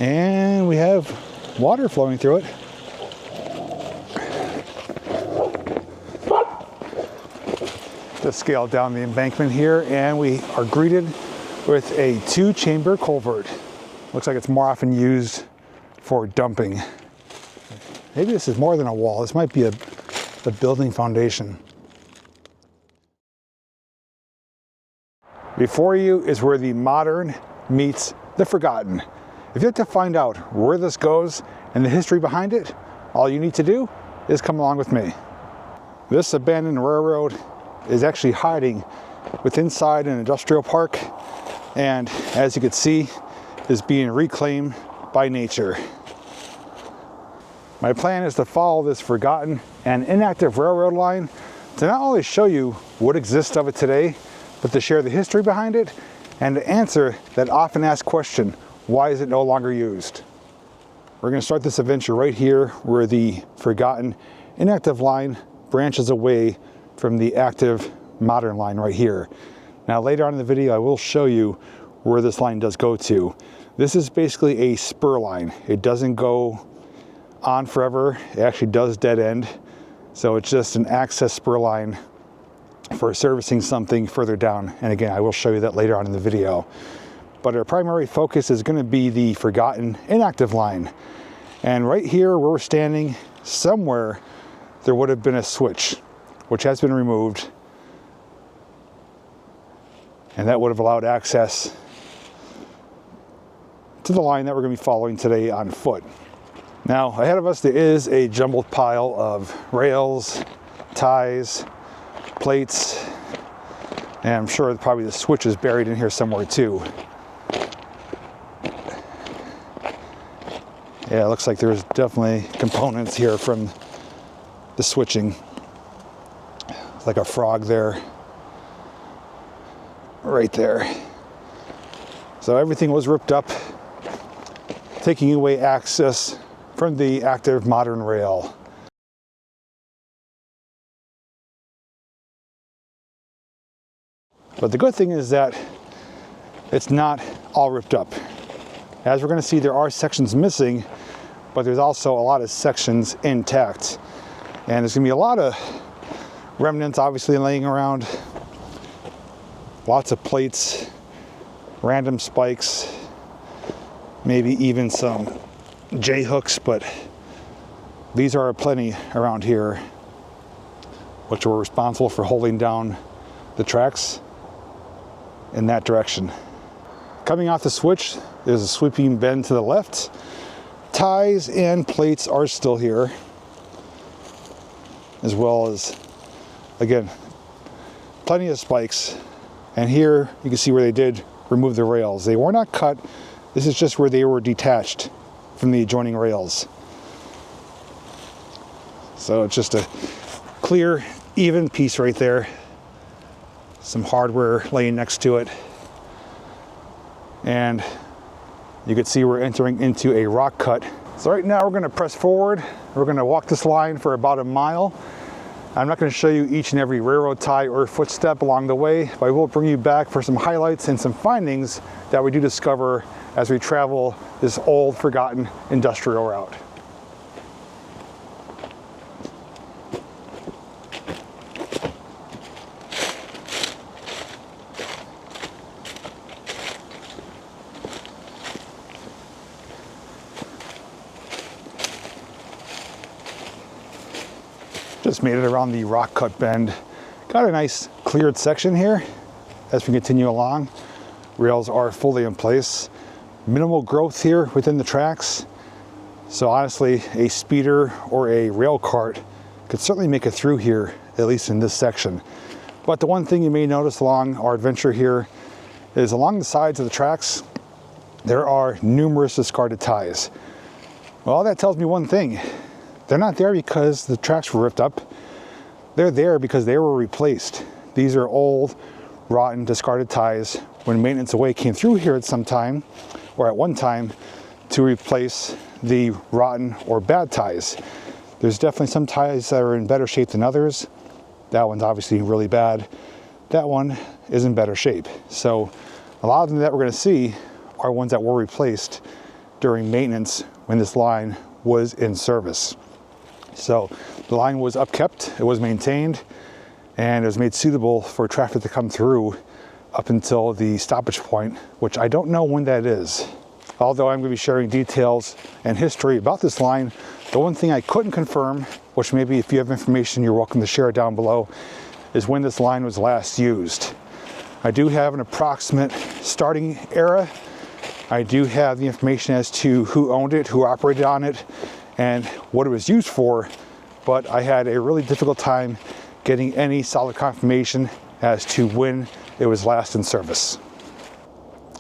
And we have water flowing through it. Just scale down the embankment here, and we are greeted with a 2-chamber culvert. Looks like it's more often used for dumping. Maybe this is more than a wall. This might be the building foundation. Before you is where the modern meets the forgotten. If you have to find out where this goes and the history behind it, all you need to do is come along with me. This abandoned railroad is actually hiding inside an industrial park, and as you can see, is being reclaimed by nature. My plan is to follow this forgotten and inactive railroad line to not only show you what exists of it today, but to share the history behind it and to answer that often asked question, why is it no longer used? We're going to start this adventure right here where the forgotten inactive line branches away from the active modern line right here. Now later on in the video I will show you where this line does go to. This is basically a spur line. It doesn't go on forever. It actually does dead end. So it's just an access spur line for servicing something further down. And again, I will show you that later on in the video. But our primary focus is going to be the forgotten inactive line. And right here where we're standing, somewhere there would have been a switch, which has been removed. And that would have allowed access to the line that we're going to be following today on foot. Now, ahead of us, there is a jumbled pile of rails, ties, plates, and I'm sure probably the switch is buried in here somewhere too. Yeah, it looks like there's definitely components here from the switching. It's like a frog there, right there. So everything was ripped up, taking away access from the active modern rail. But the good thing is that it's not all ripped up. As we're going to see, there are sections missing, but there's also a lot of sections intact. And there's going to be a lot of remnants obviously laying around. Lots of plates, random spikes, maybe even some J-hooks, but these are plenty around here, which were responsible for holding down the tracks in that direction. Coming off the switch, there's a sweeping bend to the left. Ties and plates are still here, as well as, again, plenty of spikes. And here you can see where they did remove the rails. They were not cut. This is just where they were detached from the adjoining rails. So it's just a clear, even piece right there. Some hardware laying next to it. And you can see we're entering into a rock cut. So right now we're going to press forward. We're going to walk this line for about a mile. I'm not going to show you each and every railroad tie or footstep along the way, but I will bring you back for some highlights and some findings that we do discover as we travel this old, forgotten industrial route. Just made it around the rock cut bend. Got a nice cleared section here as we continue along. Rails are fully in place. Minimal growth here within the tracks. So honestly, a speeder or a rail cart could certainly make it through here, at least in this section. But the one thing you may notice along our adventure here is along the sides of the tracks, there are numerous discarded ties. Well, that tells me one thing. They're not there because the tracks were ripped up. They're there because they were replaced. These are old, rotten, discarded ties when Maintenance Away came through here at some time, or at one time, to replace the rotten or bad ties. There's definitely some ties that are in better shape than others. That one's obviously really bad. That one is in better shape. So a lot of them that we're going to see are ones that were replaced during maintenance when this line was in service. So the line was upkept, it was maintained, and it was made suitable for traffic to come through up until the stoppage point, which I don't know when that is. Although I'm going to be sharing details and history about this line, the one thing I couldn't confirm, which maybe if you have information you're welcome to share it down below, is when this line was last used. I do have an approximate starting era. I do have the information as to who owned it, who operated on it, and what it was used for, but I had a really difficult time getting any solid confirmation as to when it was last in service.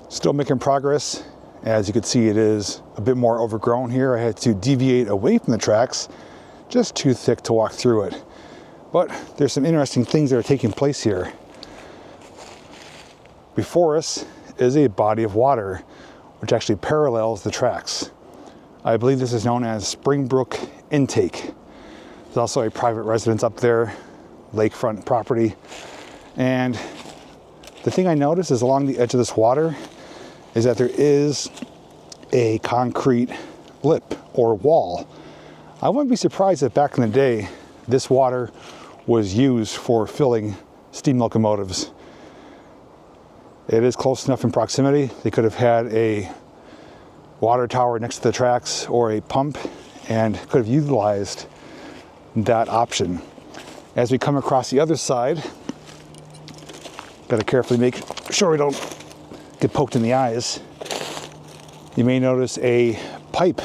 Still making progress. As you can see, it is a bit more overgrown here. I had to deviate away from the tracks, just too thick to walk through it. But there's some interesting things that are taking place here. Before us is a body of water, which actually parallels the tracks. I believe this is known as Spring Brook Intake. There's also a private residence up there, lakefront property. And the thing I noticed is along the edge of this water is that there is a concrete lip or wall. I wouldn't be surprised if back in the day this water was used for filling steam locomotives. It is close enough in proximity. They could have had a water tower next to the tracks or a pump and could have utilized that option. As we come across the other side, got to carefully make sure we don't get poked in the eyes. You may notice a pipe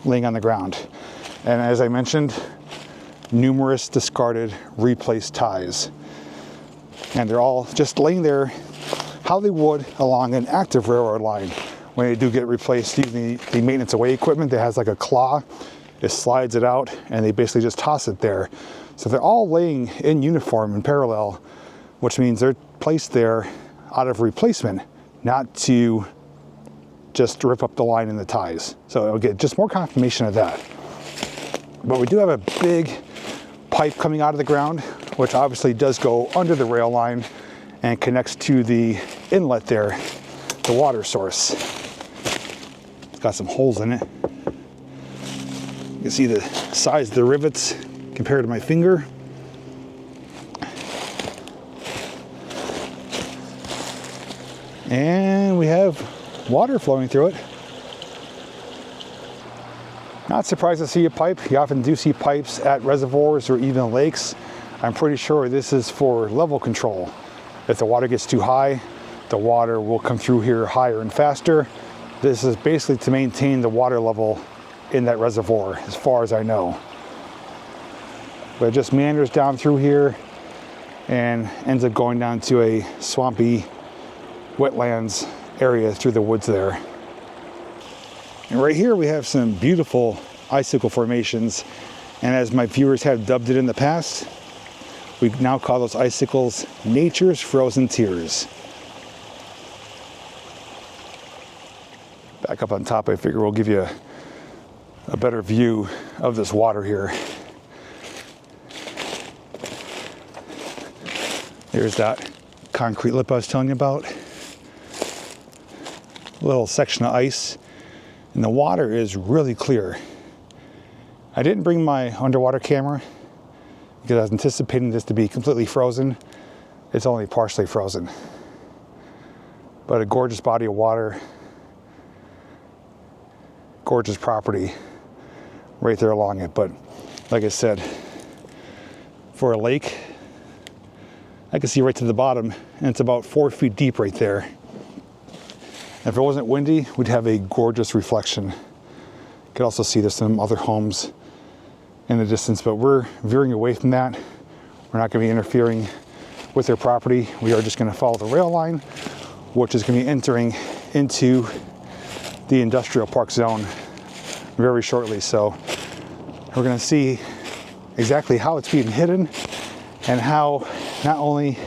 laying on the ground. And as I mentioned, numerous discarded, replaced ties. And they're all just laying there how they would along an active railroad line. When they do get replaced using the maintenance away equipment that has like a claw, it slides it out and they basically just toss it there. So they're all laying in uniform in parallel, which means they're placed there out of replacement, not to just rip up the line and the ties. So it'll get just more confirmation of that. But we do have a big pipe coming out of the ground, which obviously does go under the rail line and connects to the inlet there, the water source. It's got some holes in it. You can see the size of the rivets compared to my finger. And we have water flowing through it. Not surprised to see a pipe. You often do see pipes at reservoirs or even lakes. I'm pretty sure this is for level control. If the water gets too high, the water will come through here higher and faster. This is basically to maintain the water level in that reservoir, as far as I know. But it just meanders down through here and ends up going down to a swampy wetlands area through the woods there. And right here we have some beautiful icicle formations, and as my viewers have dubbed it in the past, we now call those icicles nature's frozen tears. Back up on top, I figure we'll give you a better view of this water here. There's that concrete lip I was telling you about. A little section of ice, and the water is really clear. I didn't bring my underwater camera because I was anticipating this to be completely frozen. It's only partially frozen. But a gorgeous body of water, gorgeous property right there along it. But like I said, for a lake, I can see right to the bottom, and it's about 4 feet deep right there. If it wasn't windy, we'd have a gorgeous reflection. You could also see there's some other homes in the distance, but we're veering away from that. We're not going to be interfering with their property. We are just going to follow the rail line, which is going to be entering into the industrial park zone very shortly. So we're going to see exactly how it's being hidden and how not only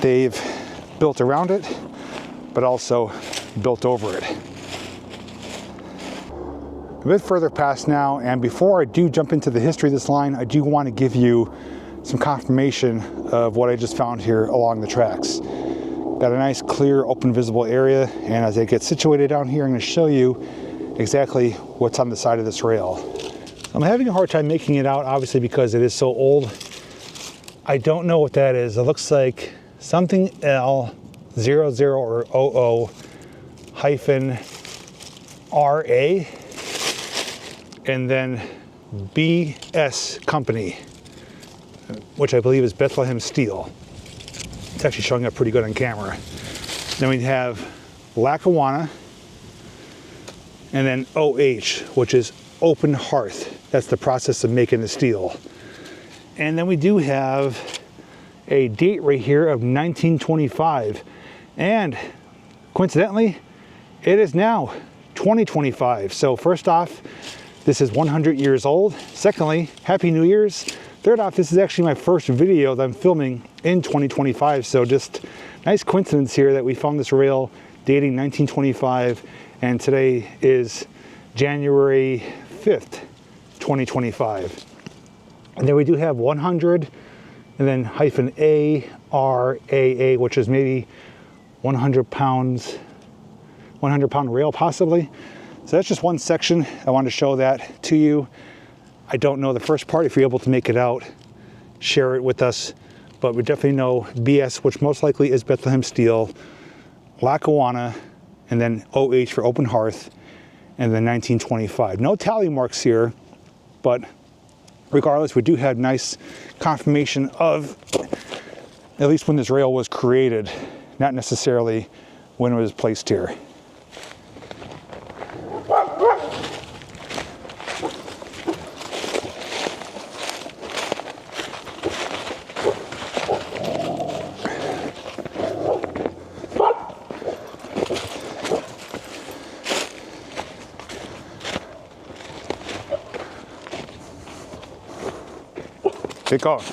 they've built around it, but also built over it. A bit further past now, and before I do jump into the history of this line, I do want to give you some confirmation of what I just found here along the tracks. Got a nice, clear, open, visible area, and as I get situated down here, I'm going to show you exactly what's on the side of this rail. I'm having a hard time making it out, obviously, because it is so old. I don't know what that is. It looks like something L00 or 00 hyphen RA, and then BS Company, which I believe is Bethlehem Steel. It's actually showing up pretty good on camera. Then we have Lackawanna, and then OH, which is Open Hearth. That's the process of making the steel. And then we do have a date right here of 1925. And coincidentally, it is now 2025. So first off, this is 100 years old. Secondly, Happy New Year's. Third off, this is actually my first video that I'm filming in 2025. So just nice coincidence here that we found this rail dating 1925, and today is January 5th, 2025. And then we do have 100, and then hyphen ARAA, which is maybe 100 pounds, 100 pound rail possibly. So that's just one section. I wanted to show that to you. I don't know the first part. If you're able to make it out, share it with us. But we definitely know BS, which most likely is Bethlehem Steel, Lackawanna, and then OH for Open Hearth, and then 1925. No tally marks here, but regardless, we do have nice confirmation of at least when this rail was created, not necessarily when it was placed here. Keep going.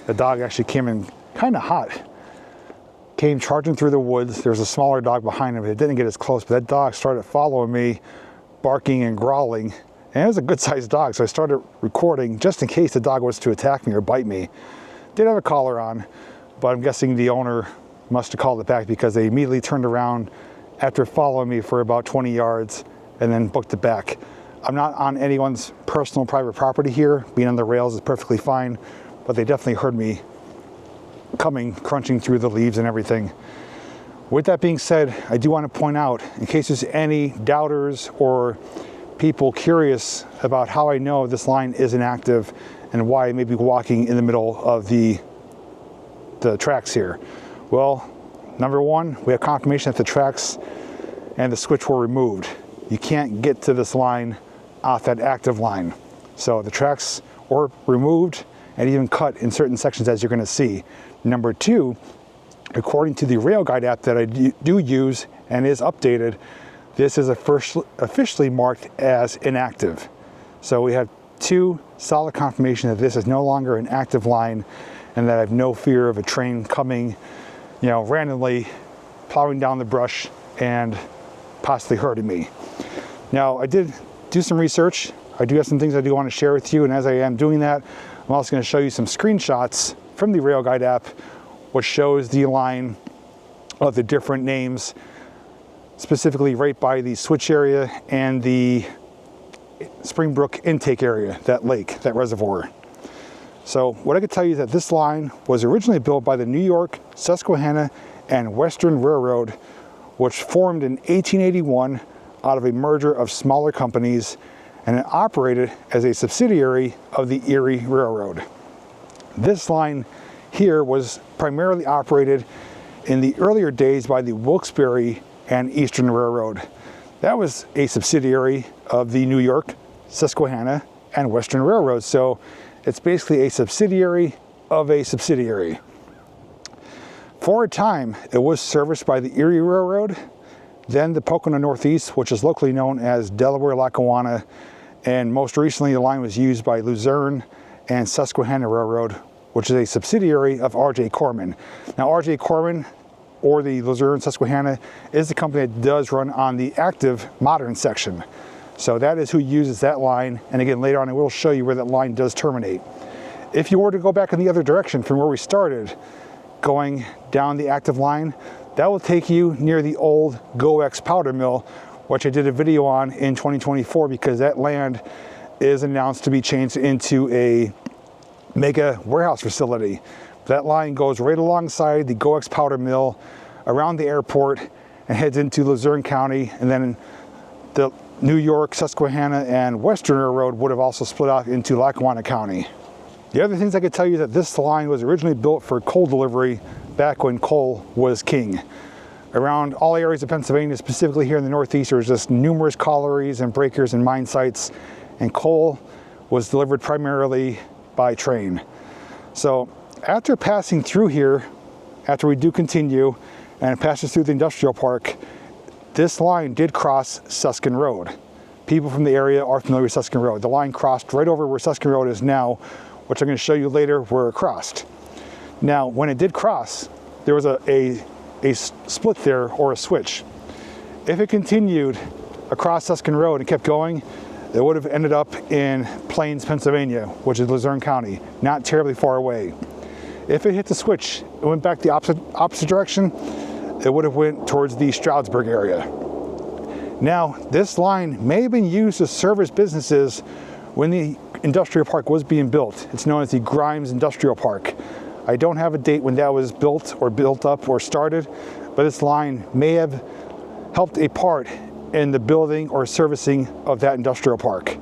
The dog actually came in kind of hot. Came charging through the woods. There's a smaller dog behind him. It didn't get as close, but that dog started following me, barking and growling. And it was a good sized dog, so I started recording just in case the dog was to attack me or bite me. Did have a collar on, but I'm guessing the owner must have called it back because they immediately turned around after following me for about 20 yards and then booked it back. I'm not on anyone's personal private property here. Being on the rails is perfectly fine, but they definitely heard me coming, crunching through the leaves and everything. With that being said, I do want to point out, in case there's any doubters or people curious about how I know this line is inactive and why I may be walking in the middle of the tracks here. Well, number one, we have confirmation that the tracks and the switch were removed. You can't get to this line off that active line. So the tracks were removed and even cut in certain sections, as you're going to see. Number two, according to the rail guide app that I do use and is updated, this is officially marked as inactive. So we have two solid confirmation that this is no longer an active line and that I have no fear of a train coming, you know, randomly plowing down the brush and possibly hurting me. Now, I did do some research. I do have some things I do want to share with you, and as I am doing that, I'm also going to show you some screenshots from the rail guide app, which shows the line of the different names, specifically right by the switch area and the Spring Brook intake area, that lake, that reservoir. So what I can tell you is that this line was originally built by the New York, Susquehanna, and Western Railroad, which formed in 1881 out of a merger of smaller companies, and it operated as a subsidiary of the Erie Railroad. This line here was primarily operated in the earlier days by the Wilkes-Barre and Eastern Railroad. That was a subsidiary of the New York, Susquehanna, and Western Railroad. So it's basically a subsidiary of a subsidiary. For a time, it was serviced by the Erie Railroad, then the Pocono Northeast, which is locally known as Delaware Lackawanna, and most recently the line was used by Luzerne and Susquehanna Railroad, which is a subsidiary of R.J. Corman. Now, R.J. Corman or the Luzerne Susquehanna is the company that does run on the active modern section. So that is who uses that line. And again, later on I will show you where that line does terminate. If you were to go back in the other direction from where we started, going down the active line, that will take you near the old GoX powder mill, which I did a video on in 2024 because that land is announced to be changed into a mega warehouse facility. That line goes right alongside the GoX powder mill, around the airport, and heads into Luzerne County, and then the New York, Susquehanna, and Westerner Road would have also split off into Lackawanna County. The other things I could tell you is that this line was originally built for coal delivery back when coal was king. Around all areas of Pennsylvania, specifically here in the Northeast, there was just numerous collieries and breakers and mine sites, and coal was delivered primarily by train. So after passing through here, after we do continue and it passes through the industrial park, this line did cross Suscon Road. People from the area are familiar with Suscon Road. The line crossed right over where Suscon Road is now, which I'm going to show you later where it crossed. Now, when it did cross, there was a split there, or a switch. If it continued across Suscon Road and kept going, it would have ended up in Plains, Pennsylvania, which is Luzerne County, not terribly far away. If it hit the switch, it went back the opposite direction, it would have went towards the Stroudsburg area. Now, this line may have been used to service businesses when the industrial park was being built. It's known as the Grimes Industrial Park. I don't have a date when that was built or built up or started, but this line may have helped a part in the building or servicing of that industrial park.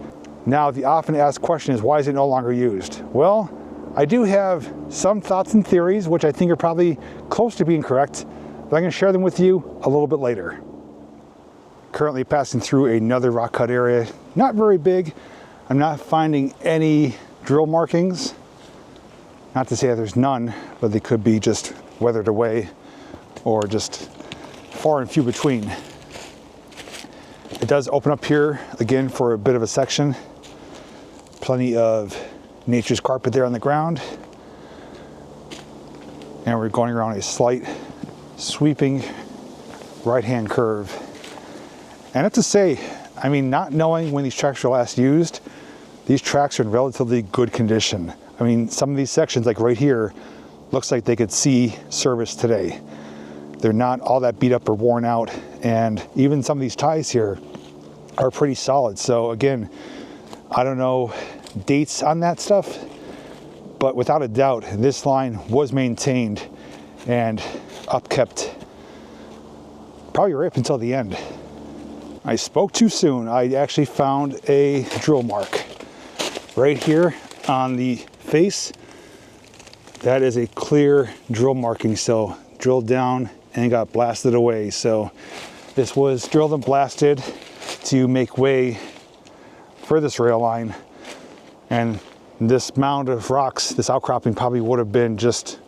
Now, the often asked question is, why is it no longer used? Well, I do have some thoughts and theories, which I think are probably close to being correct, but I'm going to share them with you a little bit later. Currently passing through another rock cut area, not very big. I'm not finding any drill markings. Not to say that there's none, but they could be just weathered away or just far and few between. It does open up here again for a bit of a section. Plenty of nature's carpet there on the ground. And we're going around a slight sweeping right-hand curve. And I have to say, I mean, not knowing when these tracks were last used, these tracks are in relatively good condition. I mean, some of these sections, like right here, looks like they could see service today. They're not all that beat up or worn out, and even some of these ties here are pretty solid. So again, I don't know dates on that stuff, but without a doubt, this line was maintained and upkept probably right up until the end. I spoke too soon. I actually found a drill mark right here on the face. That is a clear drill marking, so drilled down and got blasted away. So this was drilled and blasted to make way for this rail line, and this mound of rocks, this outcropping, probably would have been just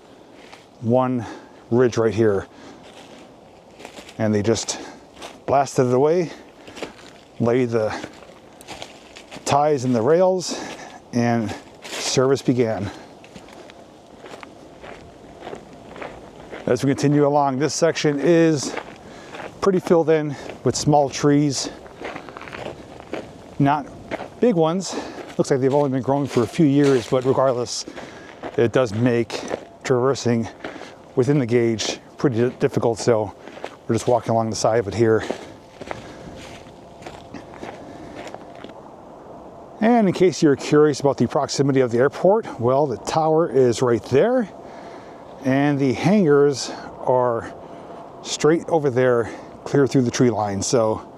one ridge right here, and they just blasted it away, laid the ties in the rails, and service began. As we continue along, this section is pretty filled in with small trees, not big ones. Looks like they've only been growing for a few years, but regardless, it does make traversing within the gauge pretty difficult, so we're just walking along the side of it here. And in case you're curious about the proximity of the airport, well, the tower is right there, and the hangars are straight over there, clear through the tree line. So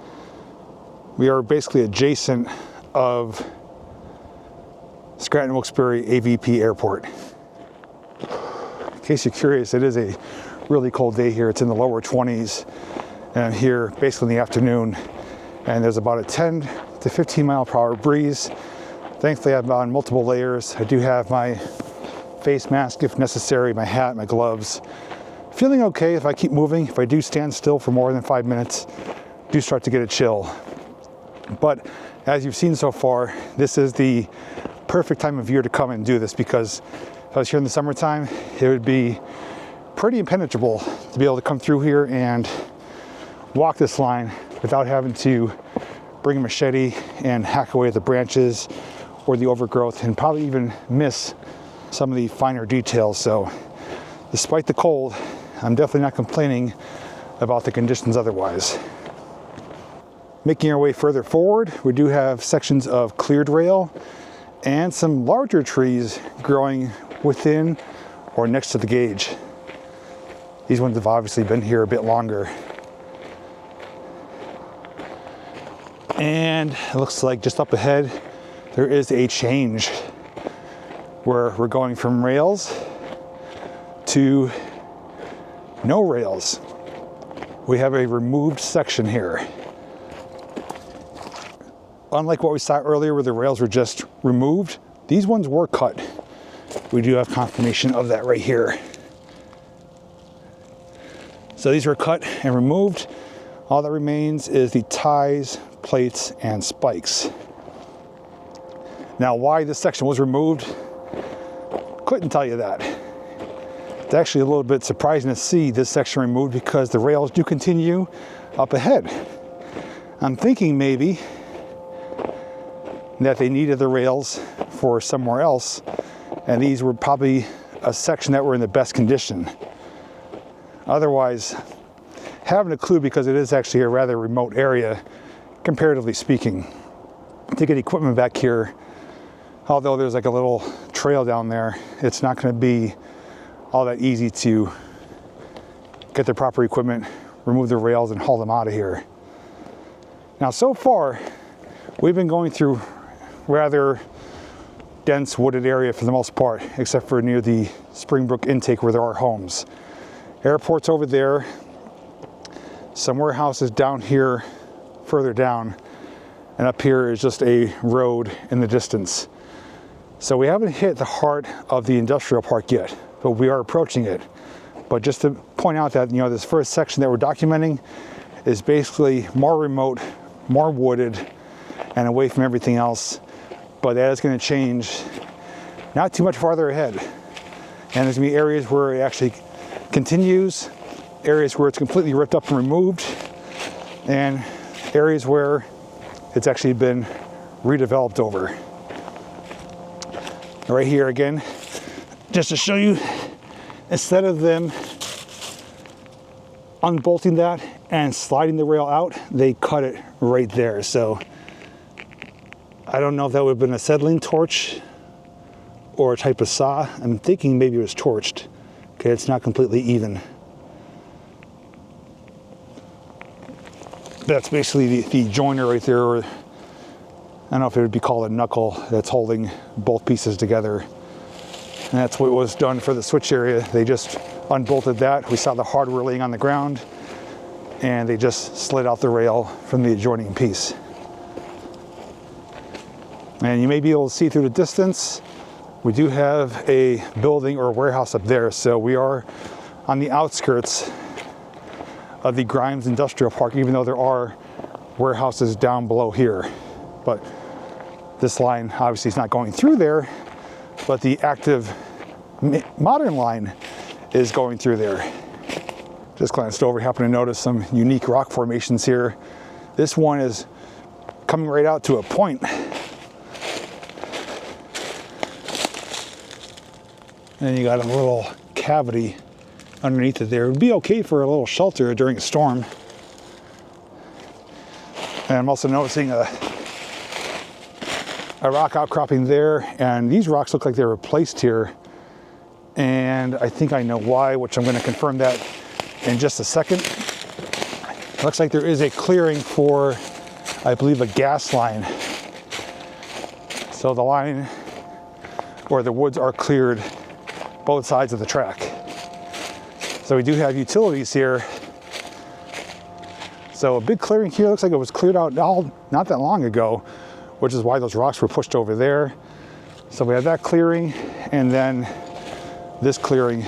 we are basically adjacent of Scranton Wilkes-Barre AVP Airport. In case you're curious, it is a really cold day here. It's in the lower 20s, and I'm here basically in the afternoon, and there's about a 10 to 15 mile per hour breeze. Thankfully, I'm on multiple layers. I do have my face mask if necessary, my hat, my gloves. Feeling okay if I keep moving. If I do stand still for more than 5 minutes, I do start to get a chill. But as you've seen so far, this is the perfect time of year to come and do this, because if I was here in the summertime, it would be pretty impenetrable to be able to come through here and walk this line without having to bring a machete and hack away at the branches or the overgrowth, and probably even miss some of the finer details. So despite the cold, I'm definitely not complaining about the conditions otherwise. Making our way further forward, we do have sections of cleared rail and some larger trees growing within or next to the gauge. These ones have obviously been here a bit longer. And it looks like just up ahead, there is a change where we're going from rails to no rails. We have a removed section here. Unlike what we saw earlier where the rails were just removed, these ones were cut. We do have confirmation of that right here. So these were cut and removed. All that remains is the ties, plates, and spikes. Now, why this section was removed, couldn't tell you that. It's actually a little bit surprising to see this section removed because the rails do continue up ahead. I'm thinking maybe that they needed the rails for somewhere else, and these were probably a section that were in the best condition. Otherwise, having a clue, because it is actually a rather remote area, comparatively speaking, to get equipment back here, although there's like a little trail down there, it's not going to be all that easy to get the proper equipment, remove the rails, and haul them out of here. Now, so far, we've been going through rather dense wooded area for the most part, except for near the Brook intake where there are homes. Airport's over there, some warehouses down here, further down, and up here is just a road in the distance. So we haven't hit the heart of the industrial park yet, but we are approaching it. But just to point out that, this first section that we're documenting is basically more remote, more wooded, and away from everything else. But that is going to change not too much farther ahead. And there's going to be areas where it actually continues, areas where it's completely ripped up and removed, and areas where it's actually been redeveloped over. Right here again, just to show you, instead of them unbolting that and sliding the rail out, they cut it right there. So I don't know if that would have been a settling torch or a type of saw. I'm thinking maybe it was torched. Okay, it's not completely even. That's basically the joiner right there, or I don't know if it would be called a knuckle, that's holding both pieces together. And that's what was done for the switch area. They just unbolted that. We saw the hardware laying on the ground, and they just slid out the rail from the adjoining piece. And you may be able to see through the distance, we do have a building or a warehouse up there. So we are on the outskirts of the Grimes Industrial Park, even though there are warehouses down below here. But this line obviously is not going through there, but the active modern line is going through there. Just glanced over, happened to notice some unique rock formations here. This one is coming right out to a point. And you got a little cavity underneath it there. It would be okay for a little shelter during a storm. And I'm also noticing a rock outcropping there, and these rocks look like they were placed here. And I think I know why, which I'm going to confirm that in just a second. It looks like there is a clearing for, I believe, a gas line. So the line, or the woods, are cleared both sides of the track. So we do have utilities here. So a big clearing here, looks like it was cleared out not that long ago, which is why those rocks were pushed over there. So we have that clearing, and then this clearing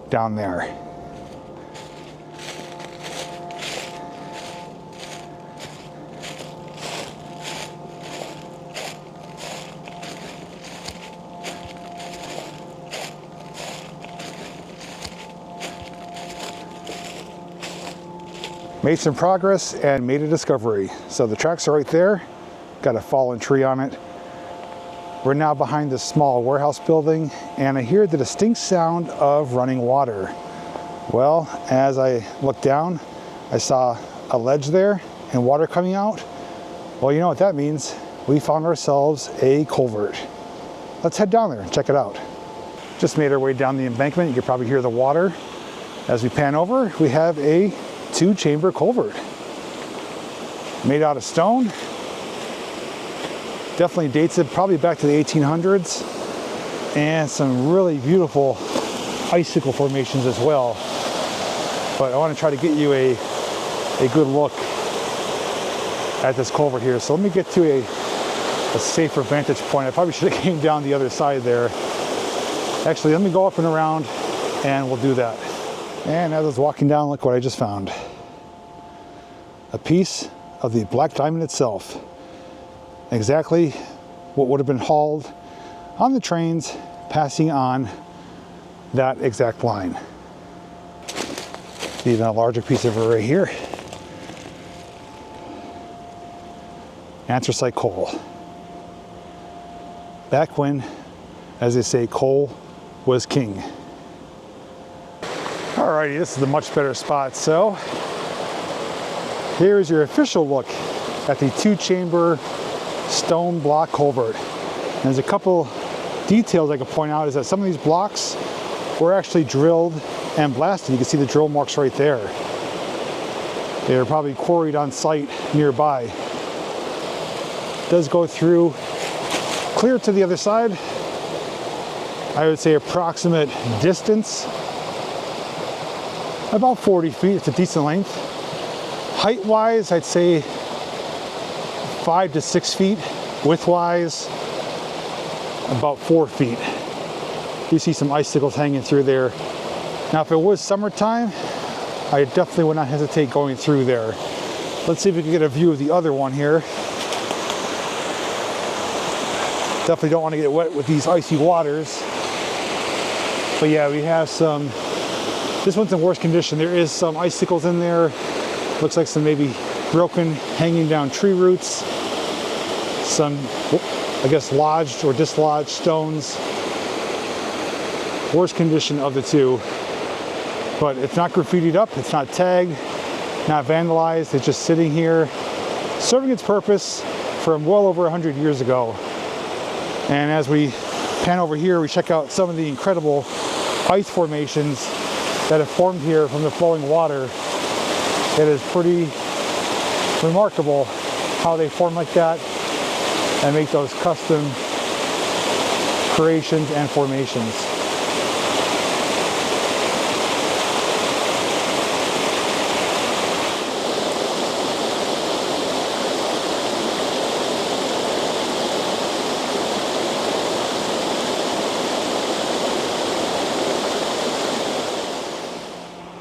down there. made some progress and made a discovery. So the tracks are right there, got a fallen tree on it. We're now behind this small warehouse building, and I hear the distinct sound of running water. Well, as I looked down, I saw a ledge there and water coming out. Well, you know what that means. We found ourselves a culvert. Let's head down there and check it out. Just made our way down the embankment. You can probably hear the water. As we pan over, we have a 2-chamber culvert. Made out of stone. Definitely dates it probably back to the 1800s. And some really beautiful icicle formations as well. But I want to try to get you a good look at this culvert here. So let me get to a safer vantage point. I probably should have came down the other side there. Actually, let me go up and around and we'll do that. And as I was walking down, look what I just found. A piece of the black diamond itself. Exactly what would have been hauled on the trains passing on that exact line. Even a larger piece of it right here. Anthracite coal. Back when, as they say, coal was king. Alrighty, this is a much better spot. So here's your official look at the 2-chamber stone block culvert. And there's a couple details I could point out is that some of these blocks were actually drilled and blasted. You can see the drill marks right there. They were probably quarried on site nearby. It does go through clear to the other side. I would say approximate distance, about 40 feet. It's a decent length. Height-wise, I'd say 5 to 6 feet. Width-wise, about 4 feet. You see some icicles hanging through there. Now, if it was summertime, I definitely would not hesitate going through there. Let's see if we can get a view of the other one here. Definitely don't want to get wet with these icy waters. But yeah, we have some, this one's in worse condition. There is some icicles in there. Looks like some maybe broken, hanging down tree roots. Some, I guess, lodged or dislodged stones. Worst condition of the two. But it's not graffitied up, it's not tagged, not vandalized. It's just sitting here, serving its purpose from well over 100 years ago. And as we pan over here, we check out some of the incredible ice formations that have formed here from the flowing water. It is pretty remarkable how they form like that and make those custom creations and formations.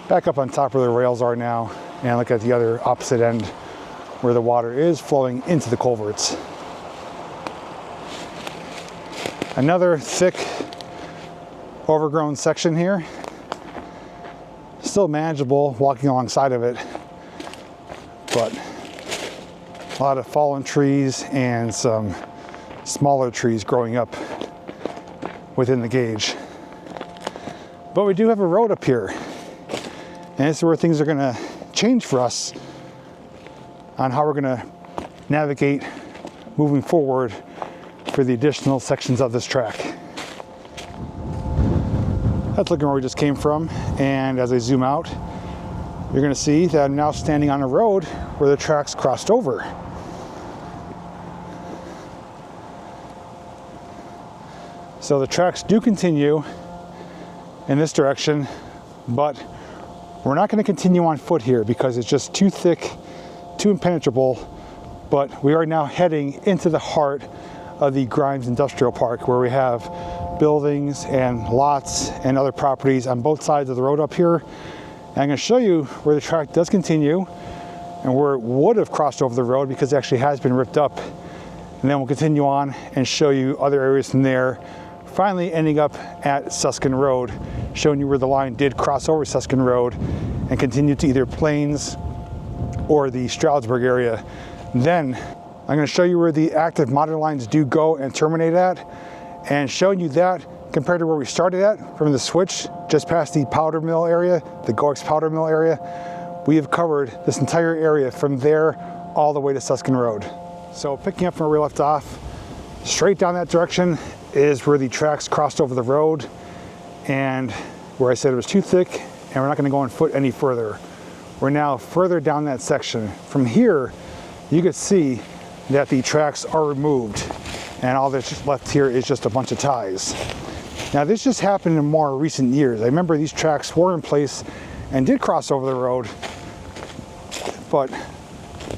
Back up on top where the rails are now, and look at the other opposite end where the water is flowing into the culverts. Another thick, overgrown section here. Still manageable walking alongside of it, but a lot of fallen trees and some smaller trees growing up within the gauge. But we do have a road up here. And this is where things are going to change for us on how we're going to navigate moving forward for the additional sections of this track. That's looking where we just came from, and as I zoom out, you're going to see that I'm now standing on a road where the tracks crossed over. So the tracks do continue in this direction, but we're not going to continue on foot here because it's just too thick, too impenetrable, but we are now heading into the heart of the Grimes Industrial Park, where we have buildings and lots and other properties on both sides of the road up here. And I'm going to show you where the track does continue and where it would have crossed over the road because it actually has been ripped up. And then we'll continue on and show you other areas from there, finally ending up at Suscon Road, showing you where the line did cross over Suscon Road and continue to either plains or the Stroudsburg area. Then I'm going to show you where the active modern lines do go and terminate at, and showing you that compared to where we started at from the switch just past the powder mill area, the Goix powder mill area. We have covered this entire area from there all the way to Suscon Road. So picking up from where we left off, straight down that direction is where the tracks crossed over the road, and where I said it was too thick and we're not going to go on foot any further. We're now further down that section. From here, you can see that the tracks are removed, and all that's left here is just a bunch of ties. Now this just happened in more recent years. I remember these tracks were in place and did cross over the road, but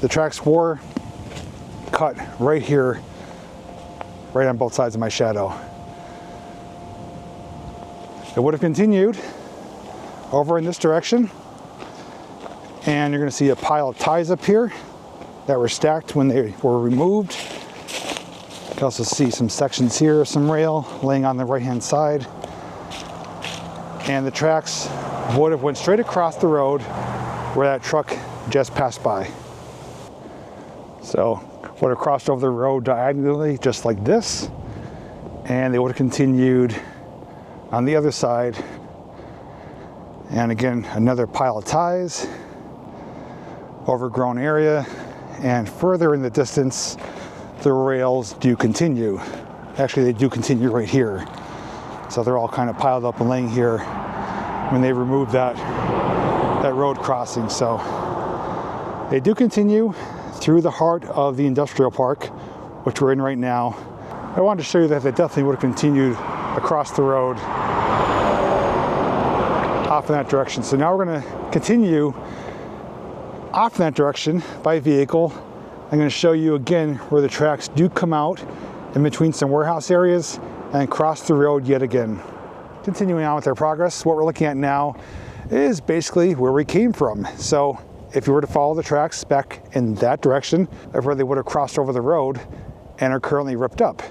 the tracks were cut right here, right on both sides of my shadow. It would have continued over in this direction, and you're going to see a pile of ties up here that were stacked when they were removed. You can also see some sections here, some rail laying on the right hand side, and the tracks would have went straight across the road where that truck just passed by. So would have crossed over the road diagonally just like this, and they would have continued on the other side. And again, another pile of ties, overgrown area, and further in the distance the rails do continue. Actually, they do continue right here. So they're all kind of piled up and laying here when they removed that road crossing. So they do continue through the heart of the industrial park, which we're in right now. I wanted to show you that they definitely would have continued across the road off in that direction. So now we're going to continue off in that direction by vehicle. I'm going to show you again where the tracks do come out in between some warehouse areas and cross the road yet again. Continuing on with our progress, what we're looking at now is basically where we came from. So if you were to follow the tracks back in that direction of where they would have crossed over the road and are currently ripped up.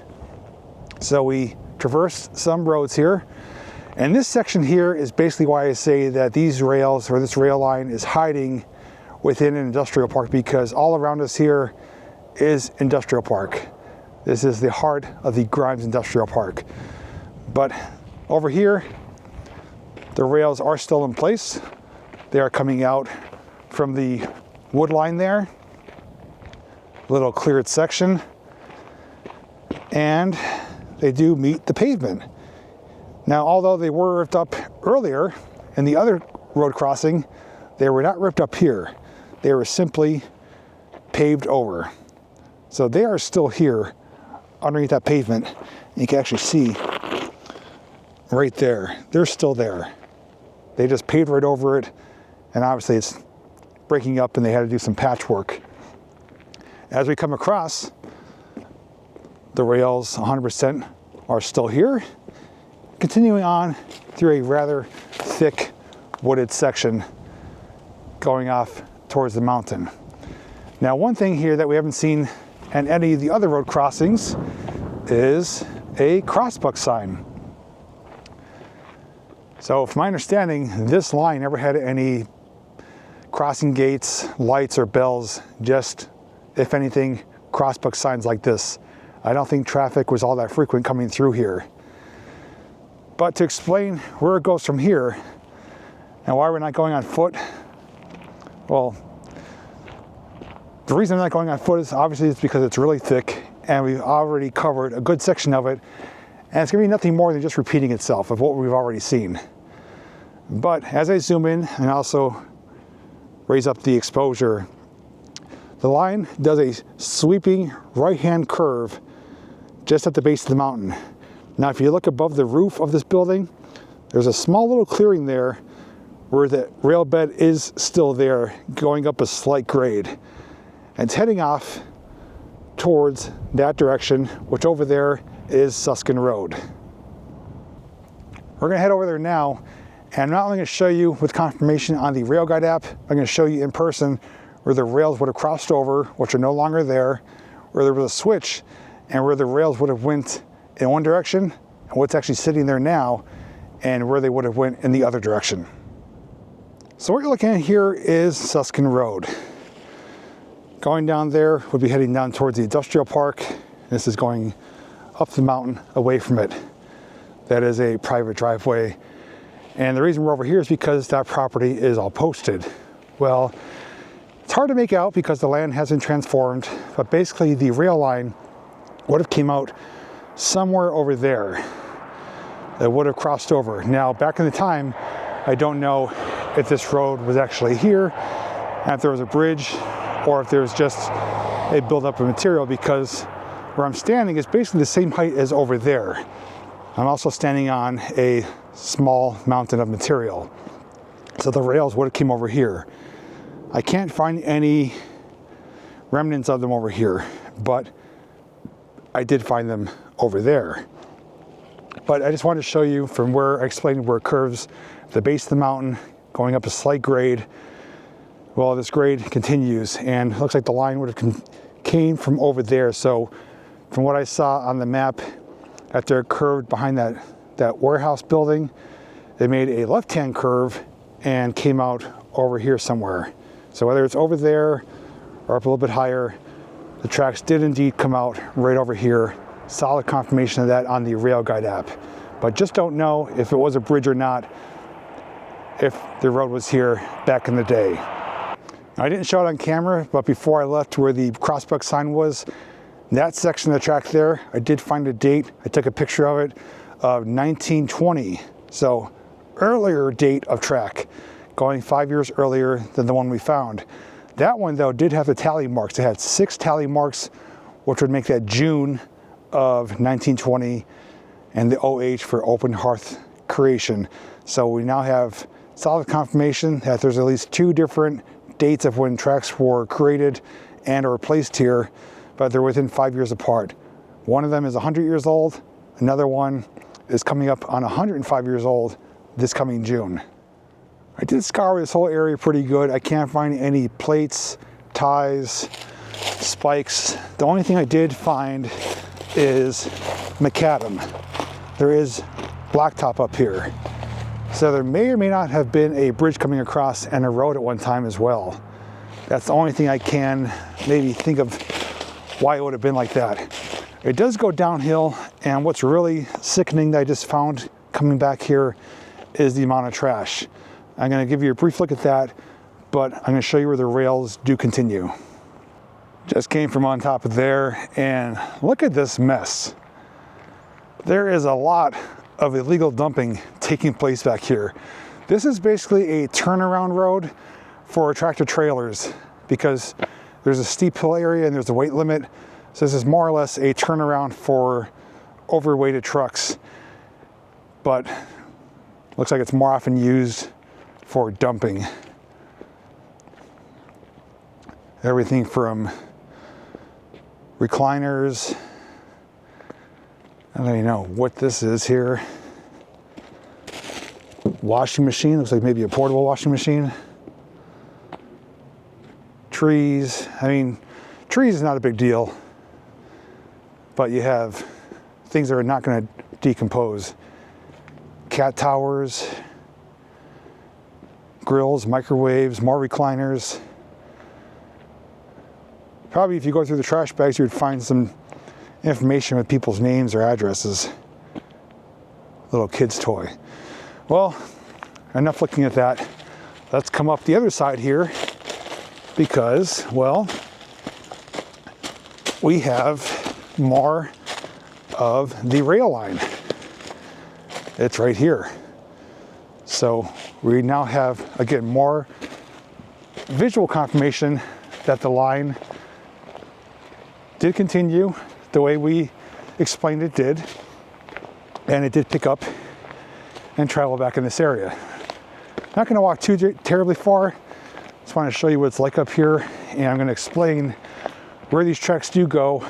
So we traversed some roads here, and this section here is basically why I say that these rails, or this rail line, is hiding within an industrial park, because all around us here is industrial park. This is the heart of the Grimes Industrial Park. But over here, the rails are still in place. They are coming out from the wood line there, little cleared section, and they do meet the pavement. Now, although they were ripped up earlier in the other road crossing, they were not ripped up here. They were simply paved over. So they are still here underneath that pavement. You can actually see right there, they're still there. They just paved right over it, and obviously it's breaking up and they had to do some patchwork. As we come across, the rails 100% are still here, continuing on through a rather thick wooded section going off towards the mountain. Now, one thing here that we haven't seen in any of the other road crossings is a crossbuck sign. So from my understanding, this line never had any crossing gates, lights, or bells, just, if anything, crossbuck signs like this. I don't think traffic was all that frequent coming through here. But to explain where it goes from here and why we're not going on foot, well, the reason I'm not going on foot is obviously it's because it's really thick and we've already covered a good section of it, and it's going to be nothing more than just repeating itself of what we've already seen. But as I zoom in and also raise up the exposure, the line does a sweeping right-hand curve just at the base of the mountain. Now, if you look above the roof of this building, there's a small little clearing there where the rail bed is still there, going up a slight grade. And it's heading off towards that direction, which over there is Suscon Road. We're gonna head over there now, and I'm not only gonna show you with confirmation on the Rail Guide app, I'm gonna show you in person where the rails would have crossed over, which are no longer there, where there was a switch, and where the rails would have went in one direction, and what's actually sitting there now, and where they would have went in the other direction. So what you're looking at here is Suscon Road. Going down there would be heading down towards the industrial park. This is going up the mountain away from it. That is a private driveway. And the reason we're over here is because that property is all posted. Well, it's hard to make out because the land hasn't transformed, but basically the rail line would have came out somewhere over there. That would have crossed over. Now, back in the time, I don't know if this road was actually here, and if there was a bridge, or if there was just a buildup of material, because where I'm standing is basically the same height as over there. I'm also standing on a small mountain of material. So the rails would have came over here. I can't find any remnants of them over here, but I did find them over there. But I just wanted to show you from where I explained where it curves the base of the mountain, going up a slight grade. Well, this grade continues, and it looks like the line would have came from over there. So from what I saw on the map, after it curved behind that warehouse building, they made a left-hand curve and came out over here somewhere. So whether it's over there or up a little bit higher, the tracks did indeed come out right over here. Solid confirmation of that on the Rail Guide app. But just don't know if it was a bridge or not, if the road was here back in the day. Now, I didn't show it on camera, but before I left where the crossbuck sign was, that section of the track there, I did find a date. I took a picture of it of 1920. So earlier date of track, going 5 years earlier than the one we found. That one though did have the tally marks. It had 6 tally marks, which would make that June of 1920 and the OH for open hearth creation. So we now have solid confirmation that there's at least 2 different dates of when tracks were created and or placed here, but they're within 5 years apart. One of them is 100 years old. Another one is coming up on 105 years old this coming June. I did scour this whole area pretty good. I can't find any plates, ties, spikes. The only thing I did find is macadam. There is blacktop up here. So there may or may not have been a bridge coming across and a road at one time as well. That's the only thing I can maybe think of why it would have been like that. It does go downhill, and what's really sickening that I just found coming back here is the amount of trash. I'm going to give you a brief look at that, but I'm going to show you where the rails do continue. Just came from on top of there, and look at this mess. There is a lot of illegal dumping taking place back here. This is basically a turnaround road for tractor trailers because there's a steep hill area and there's a weight limit. So this is more or less a turnaround for overweighted trucks, but looks like it's more often used for dumping. Everything from recliners. I don't even know what this is here. Washing machine, looks like maybe a portable washing machine. Trees, I mean, trees is not a big deal, but you have things that are not going to decompose. Cat towers, grills, microwaves, more recliners. Probably if you go through the trash bags, you would find some information with people's names or addresses. Little kid's toy. Well, enough looking at that. Let's come up the other side here because, well, we have more of the rail line. It's right here. So we now have, again, more visual confirmation that the line did continue the way we explained it did, and it did pick up and travel back in this area. Not going to walk too terribly far. Just want to show you what it's like up here, and I'm going to explain where these tracks do go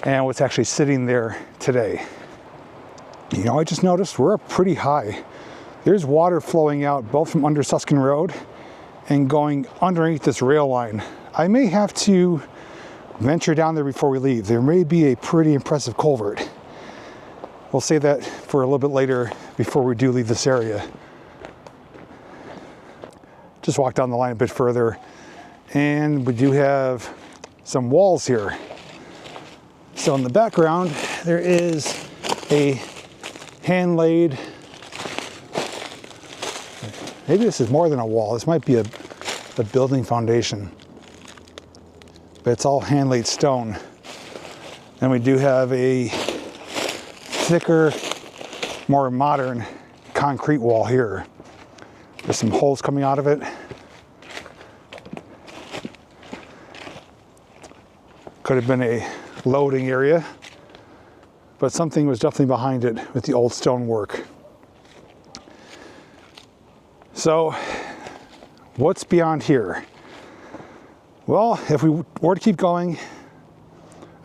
and what's actually sitting there today. You know, I just noticed we're up pretty high. There's water flowing out both from under Suscon Road and going underneath this rail line. I may have to venture down there before we leave. There may be a pretty impressive culvert. We'll save that for a little bit later before we do leave this area. Just walk down the line a bit further And we do have some walls here. So in the background, there is a hand-laid, maybe this is more than a wall. This might be a building foundation, but it's all hand-laid stone. And we do have a thicker, more modern concrete wall here. There's some holes coming out of it. Could have been a loading area, but something was definitely behind it with the old stonework. So, what's beyond here? Well, if we were to keep going,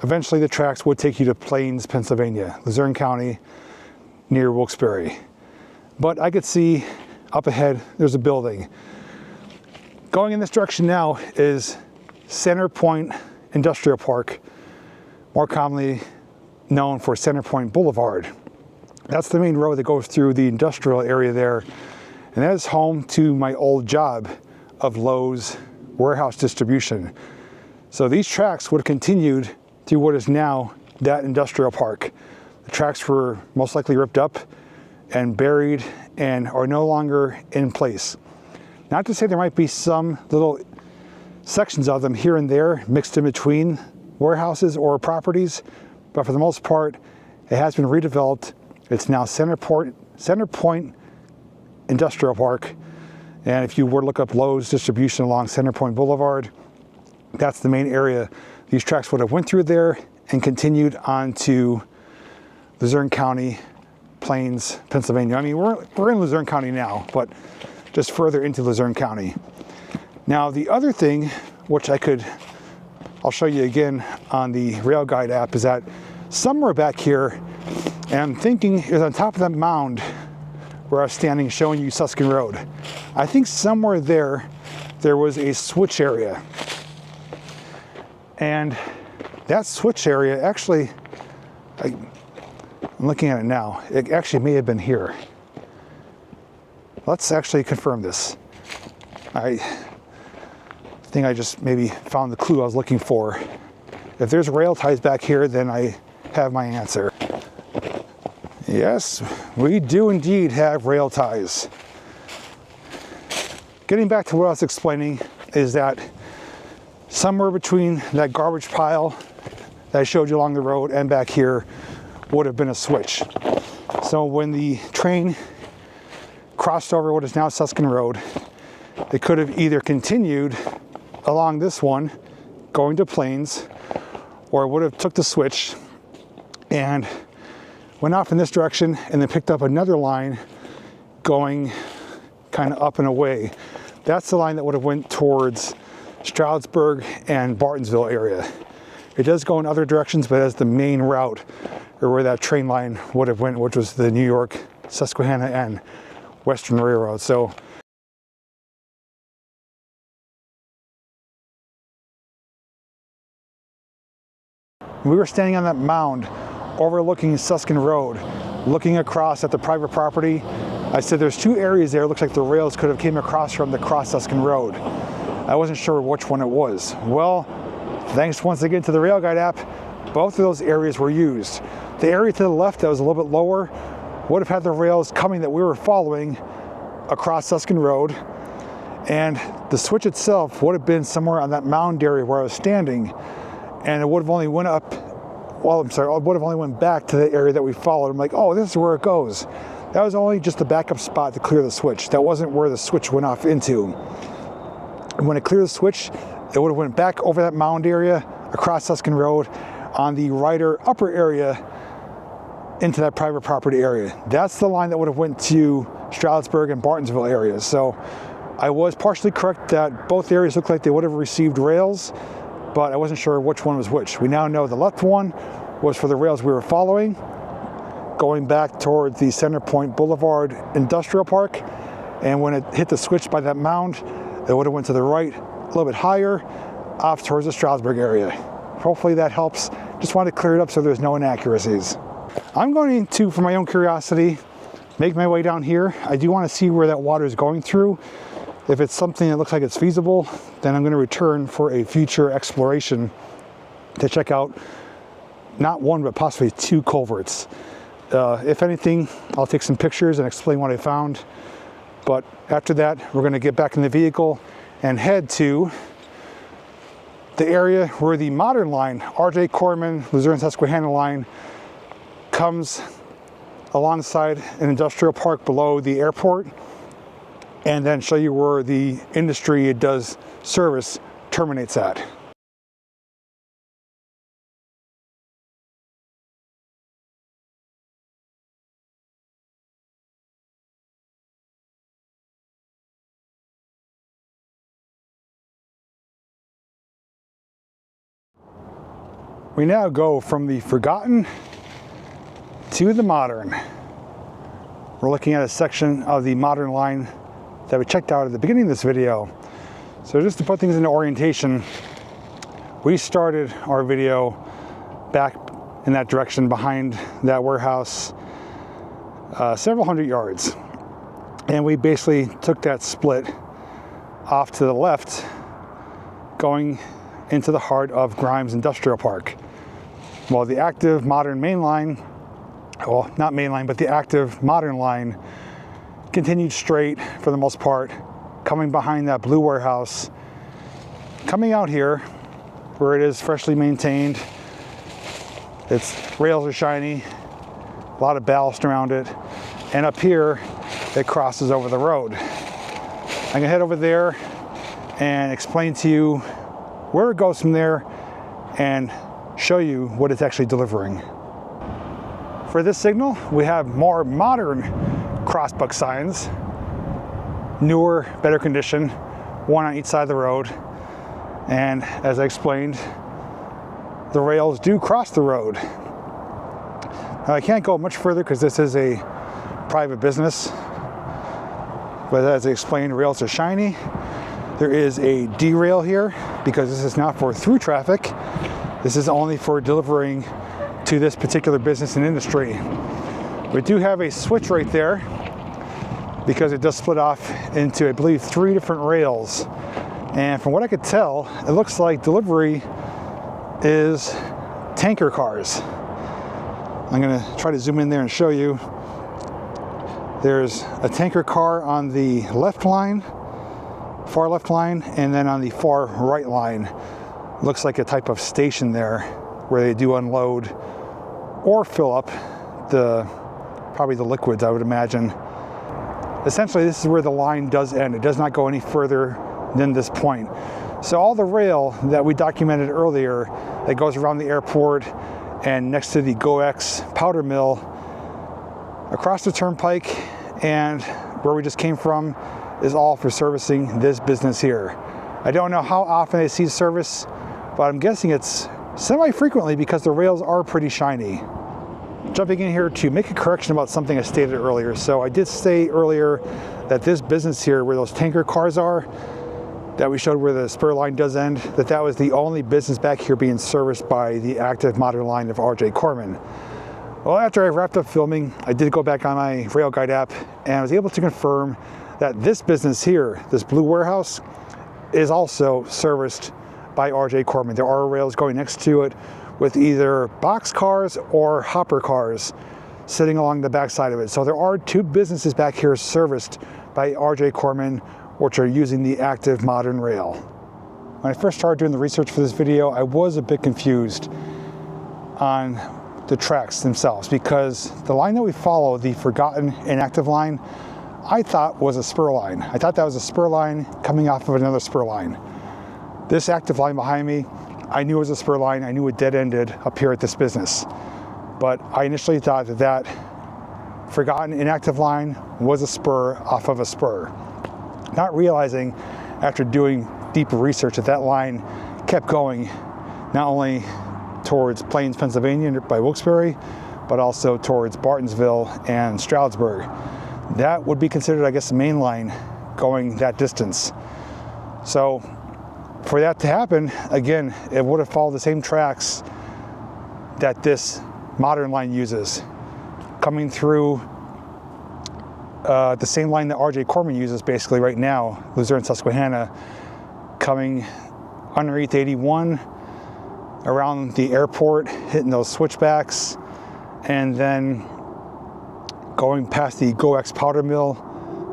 eventually the tracks would take you to Plains, Pennsylvania, Luzerne County, near Wilkes-Barre. But I could see up ahead, there's a building. Going in this direction now is Center Point Industrial Park, more commonly known for Center Point Boulevard. That's the main road that goes through the industrial area there, and that is home to my old job of Lowe's warehouse distribution. So these tracks would have continued through what is now that industrial park. The tracks were most likely ripped up and buried and are no longer in place. Not to say there might be some little sections of them here and there mixed in between warehouses or properties, but for the most part, it has been redeveloped. It's now Center Point Industrial Park. And if you were to look up Lowe's distribution along Center Point Boulevard, that's the main area. These tracks would have went through there and continued on to Luzerne County, Plains, Pennsylvania. I mean, we're in Luzerne County now, but just further into Luzerne County. Now, the other thing, which I'll show you again on the rail guide app, is that somewhere back here, and I'm thinking it was on top of that mound where I was standing showing you Suscon Road. I think somewhere there was a switch area. And that switch area actually, I'm looking at it now, it actually may have been here. Let's actually confirm this. I think I just maybe found the clue I was looking for. If there's rail ties back here, then I have my answer. Yes, we do indeed have rail ties. Getting back to what I was explaining is that somewhere between that garbage pile that I showed you along the road and back here would have been a switch. So when the train crossed over what is now Suscon Road, it could have either continued along this one, going to Plains, or it would have took the switch and went off in this direction and then picked up another line going kind of up and away. That's the line that would have went towards Stroudsburg and Bartonsville area. It does go in other directions, but as the main route, or where that train line would have went, which was the New York, Susquehanna, and Western Railroad. So we were standing on that mound overlooking Suscon Road, looking across at the private property. I said there's two areas there. It looks like the rails could have came across from the cross Suscon Road. I wasn't sure which one it was. Well, thanks once again to the rail guide app, both of those areas were used. The area to the left that was a little bit lower would have had the rails coming that we were following across Suscon Road, and the switch itself would have been somewhere on that mound area where I was standing, and it would have only went up, well, I'm sorry, it would have only went back to the area that we followed. I'm like, oh, this is where it goes. That was only just a backup spot to clear the switch. That wasn't where the switch went off into. And when it cleared the switch, it would have went back over that mound area, across Suscon Road, on the rider upper area, into that private property area. That's the line that would have went to Stroudsburg and Bartonsville areas. So I was partially correct that both areas looked like they would have received rails, but I wasn't sure which one was which. We now know the left one was for the rails we were following, going back towards the Center Point Boulevard Industrial Park, and when it hit the switch by that mound, it would have went to the right, a little bit higher, off towards the Stroudsburg area. Hopefully that helps. Just wanted to clear it up so there's no inaccuracies. I'm going to, for my own curiosity, make my way down here. I do want to see where that water is going through. If it's something that looks like it's feasible, then I'm going to return for a future exploration to check out not one, but possibly 2 culverts. If anything, I'll take some pictures and explain what I found. But after that, we're going to get back in the vehicle and head to the area where the modern line, RJ Corman, Luzerne Susquehanna line, comes alongside an industrial park below the airport, and then show you where the industry it does service terminates at. We now go from the forgotten to the modern. We're looking at a section of the modern line that we checked out at the beginning of this video. So just to put things into orientation, we started our video back in that direction behind that warehouse, several hundred yards. And we basically took that split off to the left, going into the heart of Grimes Industrial Park. Well, the active modern main line, well, not main line, but the active modern line continued straight for the most part, coming behind that blue warehouse, coming out here where it is freshly maintained. Its rails are shiny, a lot of ballast around it, and up here it crosses over the road. I'm gonna head over there and explain to you where it goes from there and show you what it's actually delivering. For this signal, we have more modern crossbuck signs, newer, better condition, one on each side of the road. And as I explained, the rails do cross the road. Now I can't go much further because this is a private business, but as I explained, rails are shiny. There is a derail here because this is not for through traffic. This is only for delivering to this particular business and industry. We do have a switch right there because it does split off into, I believe, 3 different rails. And from what I could tell, it looks like delivery is tanker cars. I'm gonna try to zoom in there and show you. There's a tanker car on the left line, far left line, and then on the far right line, looks like a type of station there where they do unload or fill up probably the liquids, I would imagine. Essentially, this is where the line does end. It does not go any further than this point. So all the rail that we documented earlier that goes around the airport and next to the GoX powder mill, across the turnpike and where we just came from, is all for servicing this business here. I don't know how often they see service, but I'm guessing it's semi-frequently because the rails are pretty shiny. Jumping in here to make a correction about something I stated earlier. So I did say earlier that this business here, where those tanker cars are, that we showed where the spur line does end, that was the only business back here being serviced by the active modern line of RJ Corman. Well, after I wrapped up filming, I did go back on my Rail Guide app and I was able to confirm that this business here, this blue warehouse, is also serviced by RJ Corman. There are rails going next to it with either box cars or hopper cars sitting along the backside of it. So there are 2 businesses back here serviced by RJ Corman, which are using the active modern rail. When I first started doing the research for this video, I was a bit confused on the tracks themselves because the line that we follow, the forgotten inactive line, I thought was a spur line. I thought that was a spur line coming off of another spur line. This active line behind me, I knew it was a spur line. I knew it dead-ended up here at this business. But I initially thought that that forgotten inactive line was a spur off of a spur. Not realizing after doing deeper research that that line kept going not only towards Plains, Pennsylvania by Wilkes-Barre, but also towards Bartonsville and Stroudsburg. That would be considered, I guess, the main line going that distance. So for that to happen, again, it would have followed the same tracks that this modern line uses, coming through the same line that RJ Corman uses basically right now, Luzerne, Susquehanna, coming underneath 81, around the airport, hitting those switchbacks, and then going past the GoX powder mill,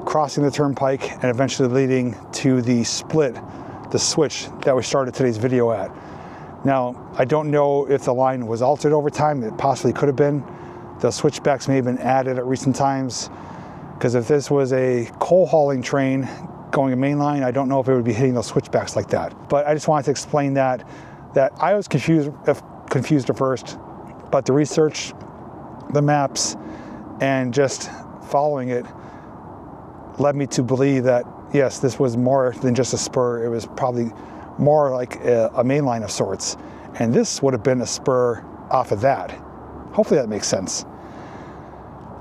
crossing the turnpike, and eventually leading to the split, the switch that we started today's video at. Now, I don't know if the line was altered over time. It possibly could have been. The switchbacks may have been added at recent times, because if this was a coal hauling train going a main line, I don't know if it would be hitting those switchbacks like that. But I just wanted to explain that I was confused at first, but the research, the maps, and just following it led me to believe that, yes, this was more than just a spur. It was probably more like a main line of sorts. And this would have been a spur off of that. Hopefully that makes sense.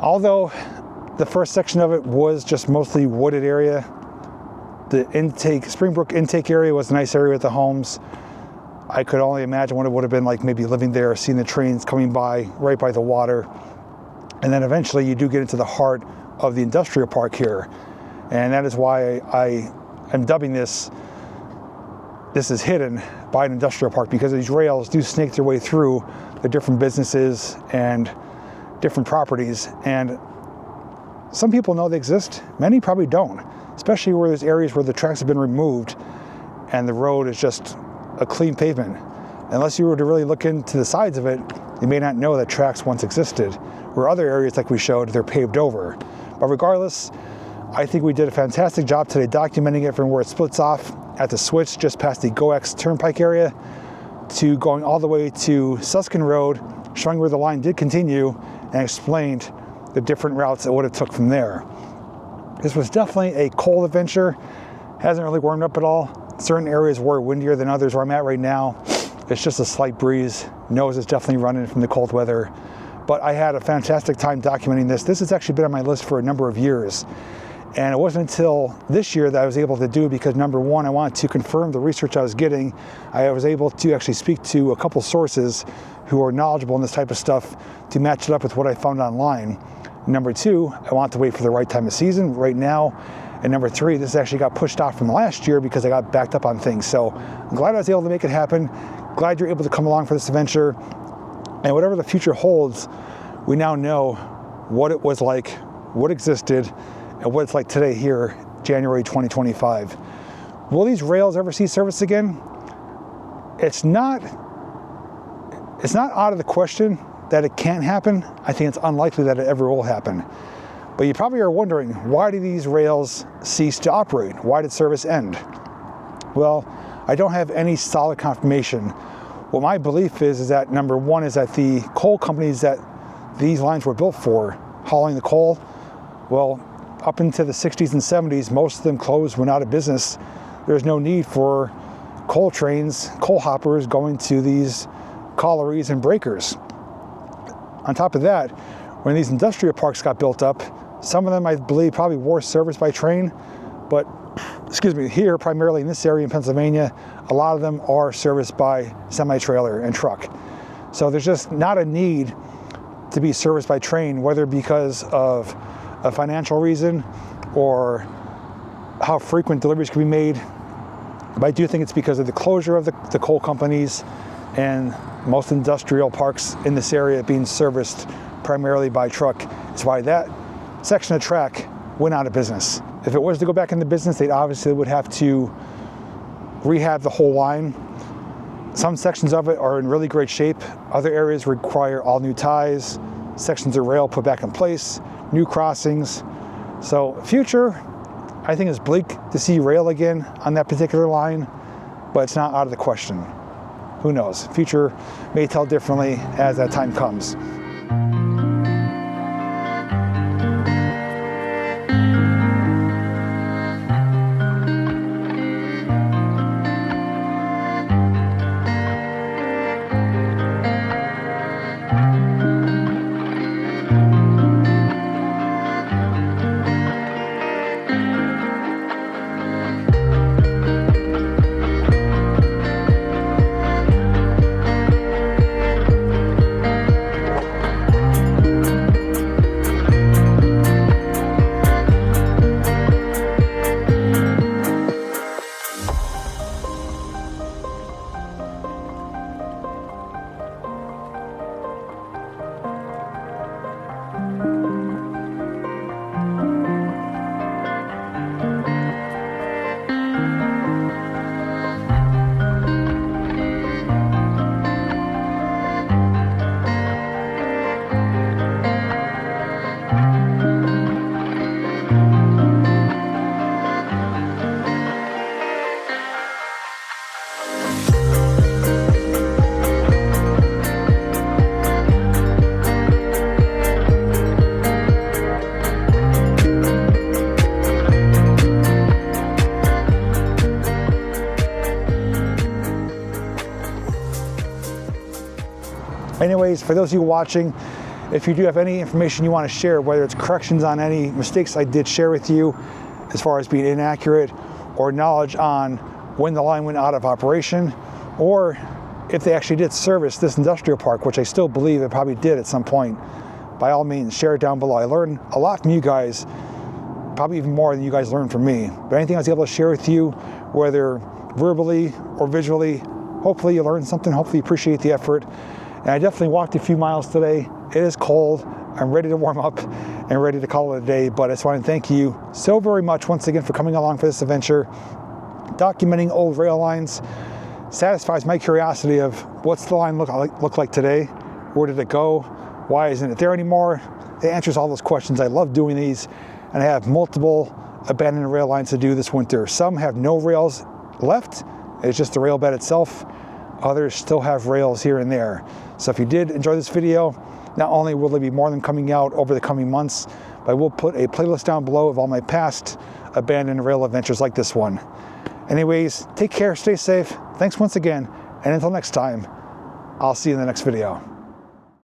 Although the first section of it was just mostly wooded area, the intake, Springbrook intake area was a nice area with the homes. I could only imagine what it would have been like maybe living there, seeing the trains coming by right by the water. And then eventually you do get into the heart of the industrial park here. And that is why I am dubbing this is hidden by an industrial park, because these rails do snake their way through the different businesses and different properties. And some people know they exist, many probably don't, especially where there's areas where the tracks have been removed and the road is just a clean pavement. Unless you were to really look into the sides of it, you may not know that tracks once existed. Where other areas, like we showed, they're paved over. But regardless, I think we did a fantastic job today documenting it from where it splits off at the switch just past the GoX Turnpike area to going all the way to Suscon Road, showing where the line did continue, and explained the different routes it would have took from there. This was definitely a cold adventure. Hasn't really warmed up at all. Certain areas were windier than others where I'm at right now. It's just a slight breeze. Nose is definitely running from the cold weather. But I had a fantastic time documenting this. This has actually been on my list for a number of years. And it wasn't until this year that I was able to do it, because number one, I wanted to confirm the research I was getting. I was able to actually speak to a couple sources who are knowledgeable in this type of stuff to match it up with what I found online. Number two, I want to wait for the right time of season right now. And number three, this actually got pushed off from last year because I got backed up on things. So I'm glad I was able to make it happen. Glad you're able to come along for this adventure. And whatever the future holds, we now know what it was like, what existed, and what it's like today here, January 2025. Will these rails ever see service again? It's not out of the question that it can't happen. I think it's unlikely that it ever will happen. But you probably are wondering, why do these rails cease to operate? Why did service end? Well, I don't have any solid confirmation. What my belief is that number one is that the coal companies that these lines were built for, hauling the coal, well, up into the 60s and 70s, most of them closed, went out of business. There's no need for coal trains, coal hoppers going to these collieries and breakers. On top of that, when these industrial parks got built up, some of them, I believe, probably were serviced by train, but here, primarily in this area in Pennsylvania, a lot of them are serviced by semi-trailer and truck. So there's just not a need to be serviced by train, whether because of a financial reason or how frequent deliveries can be made. But I do think it's because of the closure of the coal companies and most industrial parks in this area being serviced primarily by truck. It's why that section of track went out of business. If it was to go back into business, they obviously would have to rehab the whole line. Some sections of it are in really great shape. Other areas require all new ties, sections of rail put back in place, new crossings. So future, I think it's bleak to see rail again on that particular line, but it's not out of the question. Who knows? Future may tell differently as that time comes. Anyways, for those of you watching, if you do have any information you want to share, whether it's corrections on any mistakes I did share with you as far as being inaccurate, or knowledge on when the line went out of operation, or if they actually did service this industrial park, which I still believe it probably did at some point, by all means, share it down below. I learned a lot from you guys, probably even more than you guys learned from me. But anything I was able to share with you, whether verbally or visually, hopefully you learned something, hopefully you appreciate the effort. And I definitely walked a few miles today. It is cold. I'm ready to warm up and ready to call it a day. But I just want to thank you so very much once again for coming along for this adventure. Documenting old rail lines satisfies my curiosity of what's the line look like today? Where did it go? Why isn't it there anymore? It answers all those questions. I love doing these, and I have multiple abandoned rail lines to do this winter. Some have no rails left. It's just the rail bed itself. Others still have rails here and there. So if you did enjoy this video, not only will there be more of them coming out over the coming months, but I will put a playlist down below of all my past abandoned rail adventures like this one. Anyways, take care, stay safe. Thanks once again, and until next time, I'll see you in the next video.